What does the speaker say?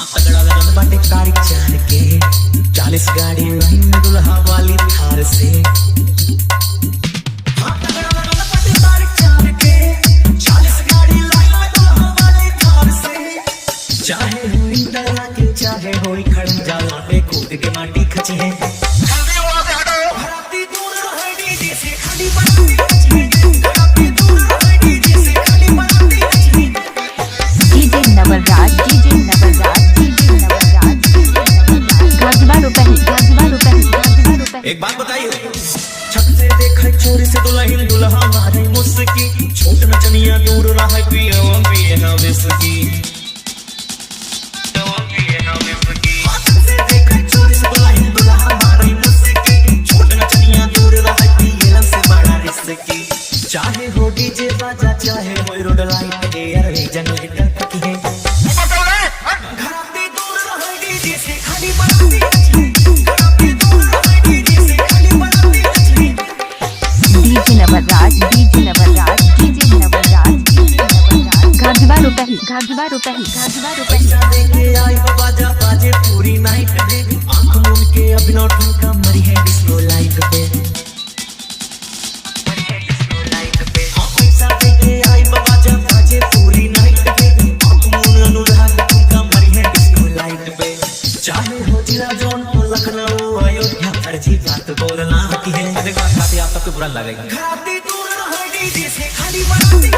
तगड़ा लगन बाटे तारीख चार के 40 गाड़ी लाइन में दुल्हा वाली थार से। तगड़ा लगन बाटे तारीख चार के 40 गाड़ी लाइन में दुल्हा वाली थार से। चाहे हुई डरा के चाहे होई खड़न जाला पे कूद के माटी खची है। भराती दूर रहे डीजे से खाली बनाती खची है। भराती दूर रहे डीजे से खाली बनाती खची है। डीजे नवराज एक बात बताइए, छत से देखे चोरी से दुल्हन दुल्हा मारे मुस्की। छोट नचनिया दूर रहे पिए ना विस्की। छत से देखे चोरी से दुल्हन दुल्हा मारे मुस्की। छोट नचनिया दूर रहे पिए से बड़ा रिस्की। चाहे हो डीजे बाजा चाहे हो रोड लाइट एयर जनरेटर तक है। घराती दूर रहे डीजे से खाली बनाती बाजा बाजे पूरी नाइट पे। आंख मूंद के अभिनव ठुमका मरी है डिस्को लाइट पे। पैसा देके आई बाजा बाजे पूरी नाइट पे। आंख मूंद अनुराग ठुमका मरी है डिस्को लाइट पे। चाहे हो जिला जौनपुर लखनऊ अयोध्या फर्जी बात बोलना की है। आप सबको बुरा लगेगा। घराती दूर रहे डीजे से खाली बनाती